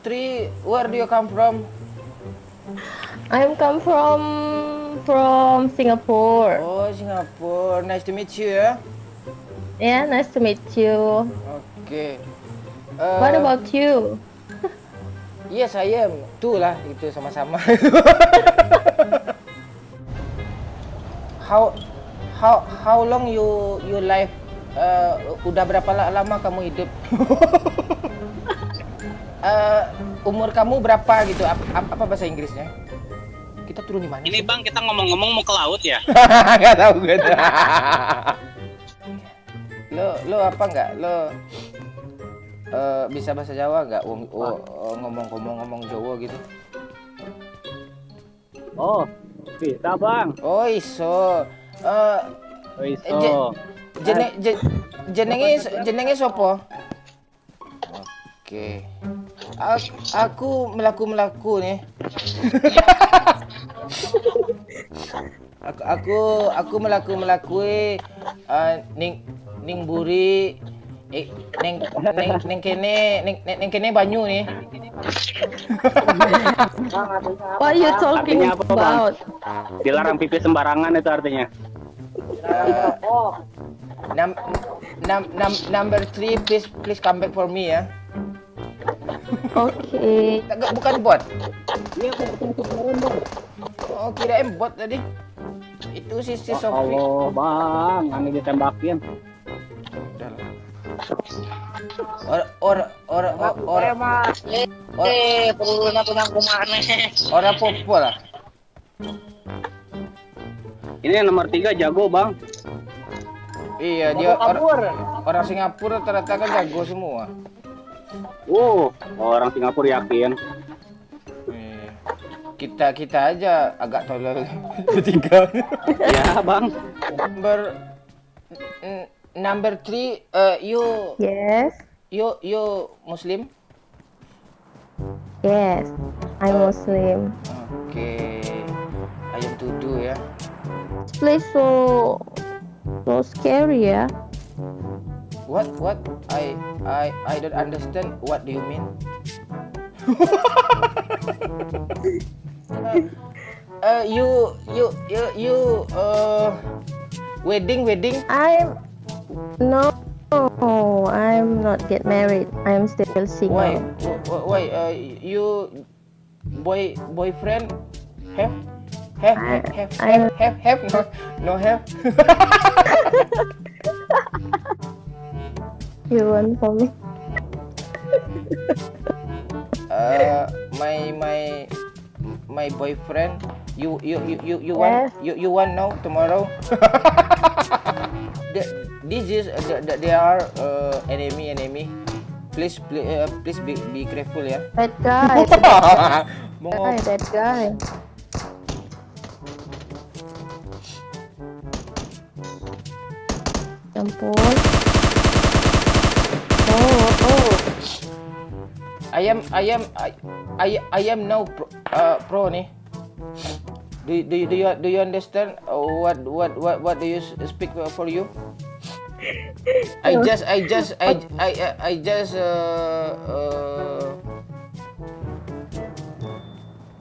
three, where do you come from? I'm come from Singapore. Oh, Singapore. Nice to meet you ya. Yeah, nice to meet you. Oke. What about you? Yes, I am. Tuh lah, itu sama-sama. How long you live? Udah berapa lama kamu hidup? Umur kamu berapa gitu? Apa bahasa Inggrisnya? Kita turun di mana? Ini Bang, kita ngomong-ngomong mau ke laut ya? Gak tahu gue. Lo apa nggak? Lo bisa bahasa Jawa nggak? Ngomong Jawa gitu? Oh, bisa Bang. Oh iso. Iso. Jenenge sopo? Oke. Aku melaku nih. aku melaku ning buri neng kene banyu nih. What you talking Artinya apa, Bang? about? Dilarang pipis sembarangan itu artinya. Number 3, please come back for me ya. Okay. Bukan bot. Oh, kirain bot tadi. Itu si Sofi. Allah Bang, ini ditembakin. Perlu nang kumane. Ora popo lah. Ini yang nomor 3 jago Bang. Iya, dia orang Singapura ternyata kan jago semua. Orang Singapura yakin. Kita aja agak tolol ketiga. Ya Bang. Number 3, you Yes. you Muslim? Yes. I'm Muslim. Oke. Ayam tudu ya. Place so scary ya. What? I don't understand. What do you mean? You wedding? I'm not get married. I'm still single. Why? You boyfriend? Have? No have. You want for me? My boyfriend. You Yes. want you want now tomorrow? They are enemy. Please be careful ya. That guy. That guy. Ampun. Oh. I am now pro nih. Do you understand what do you speak for you? I just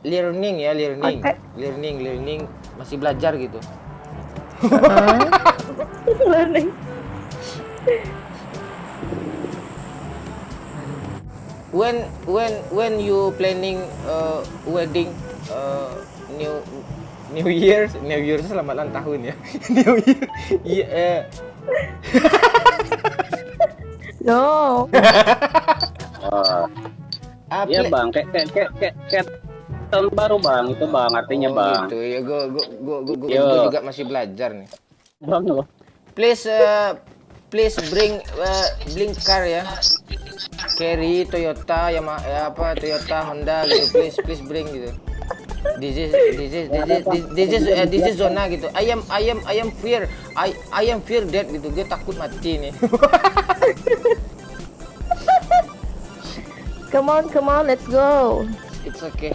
learning masih belajar gitu. Learning. When you planning wedding New Year selamat ulang tahun ya. New Year. Yeah. No. Iya Bang, kayak tahun baru Bang, itu Bang artinya Bang. Gitu ya, gua juga masih belajar nih. Bang loh. Please bring car ya. Carry Toyota, Toyota, Honda gitu. Please bring gitu. This is zona gitu. I am fear. I am fear dead gitu. Gue takut mati nih. Come on, let's go. It's okay.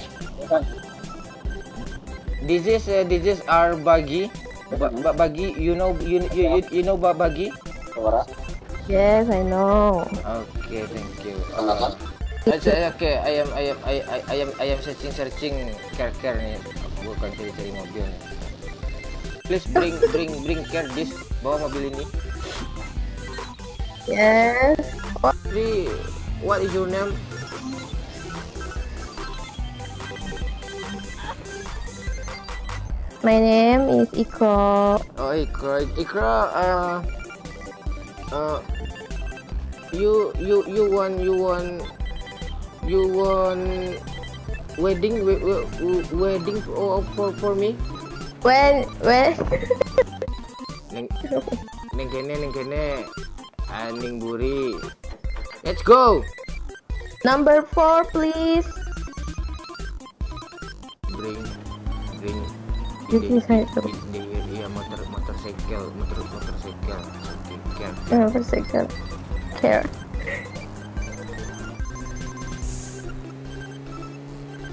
This is our buggy. Buggy, you know buggy? Yes, I know. Okay, thank you. Oke, ayam searching care nih. Bukan cari mobil nih. Please bring care this, bawa mobil ini. Yes. What is your name? My name is Ikro. Oh, Ikra, you want wedding for me? When Neng kene, Ning buri. Let's go. number 4 please. Bring. This is how it Iya motorcycle. Care. motorcycle. Care.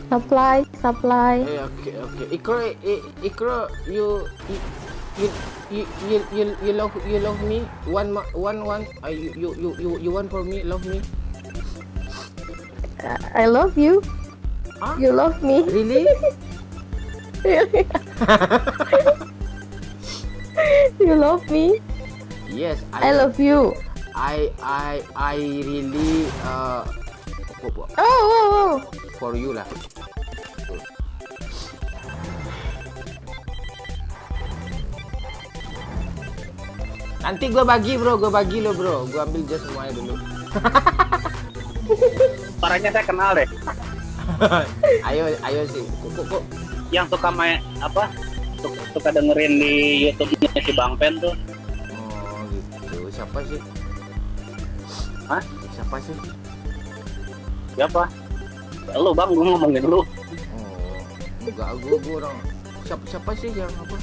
Supply. Okay. Ikra, you love me. One. You want for me? Love me? I love you. Huh? You love me. Really? Really? You love me. Yes. I love you. I really Oh. for you lah. Nanti gue bagi lo bro. Gue ambil jas semuanya dulu. Suaranya saya kenal deh. ayo sih. Kok. Yang suka main apa? Suka dengerin di YouTube-nya si Bang Pen tuh. Oh gitu. Siapa sih? Hah? Siapa sih? Siapa? Lu Bang, gue ngomongin lu. Oh, enggak, gue orang. Siapa sih yang apa?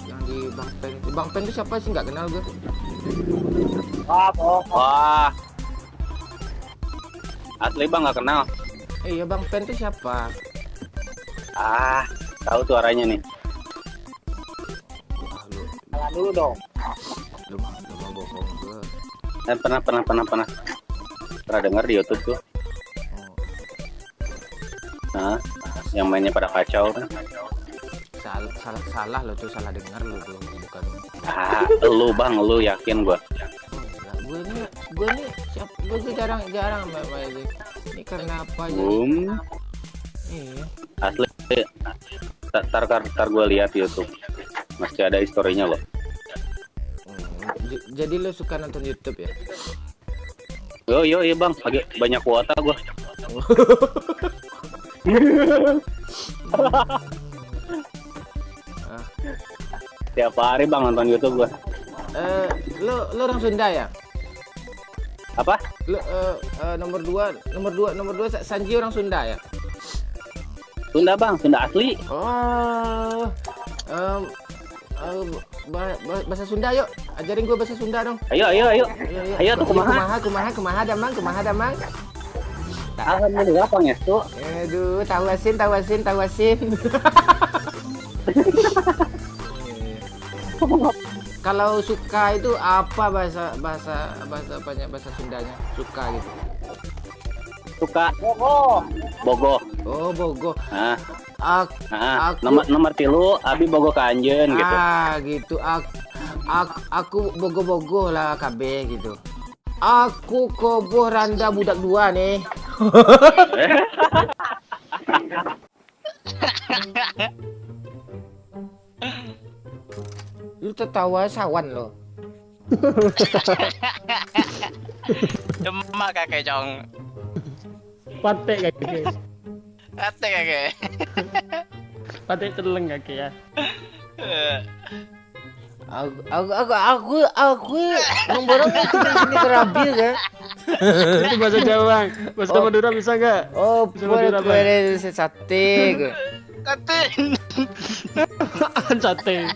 Yang di Bang Pen. Bang Pen itu siapa sih? Nggak kenal gue. Wah. Asli Bang nggak kenal. Iya, Bang Pen itu siapa? Tahu suaranya nih. Wah, lu Salah dulu dong. mah bohong gue. Pernah dengar di YouTube tuh. Nah, yang mainnya pada kacau kan. Salah lo tuh, salah dengar lo tuh, bukan. Lu Bang, lu yakin gua. Gue nih gue jarang sama itu. Ini karena apa aja? Iya. Asli. Tar gua lihat YouTube. Masih ada historinya loh. Jadi lo suka nonton YouTube ya? Yo iya Bang, lagi banyak kuota gua. Tiap hari Bang nonton YouTube gua. Lo orang Sunda ya? Apa? Lo nomor dua Sanji orang Sunda ya? Sunda Bang, Sunda asli. Oh, bahasa Sunda yuk, ajarin gue bahasa Sunda dong. Ayo tuh kumaha. Kumaha damang. Alhamdulillah pangestu. Aduh, tahu asin. Kalau suka itu apa bahasa Sundanya? Suka gitu. Suka Bogo. Oh, Bogo. Nomor 3 abi Bogo ka Anjeun gitu. Gitu. Aku bogo-bogo lah KB gitu. Aku koboh randa budak 2 nih. Lu tertawa sawan lo. Demak kakek Cong. Patek kakek. Ate kakek. Patek celeng kakek ya. Aku nombornya itu ini terabil kan. Itu bahasa Jawa. Bahasa Madura bisa nggak? Oh, Bisa Madura, Bang. boleh sate. Ate. Sate.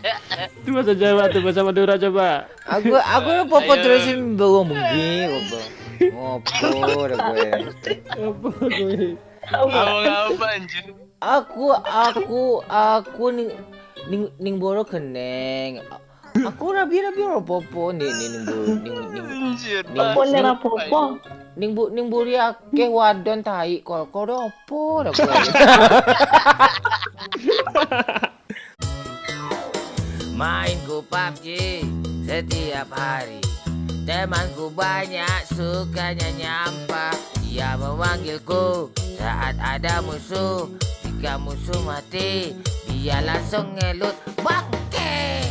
Itu bahasa Jawa tuh, bahasa Madura coba. Aku apa terusin bawa mungkin apa. Ngopo dah gue. Apa gue? Ngomong apa anjir? Aku ning boro keneng. Aku rabi apa ning Anjir. Popo. ning buri akeh wadon tai kol do opo dah gue. Main ku PUBG setiap hari. Temanku banyak sukanya nyampah. Ia memanggilku saat ada musuh. Jika musuh mati, dia langsung ngelut bangke.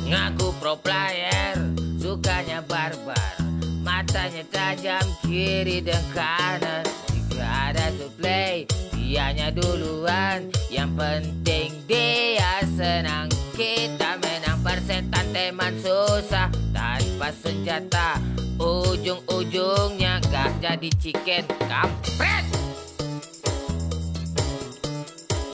Ngaku pro player, sukanya barbar. Matanya tajam kiri dan kanan. Jika ada supply, dianya duluan. Yang penting dia senang. Kita menang persetan teman susah. Tanpa senjata, ujung-ujungnya gak jadi chicken kampret.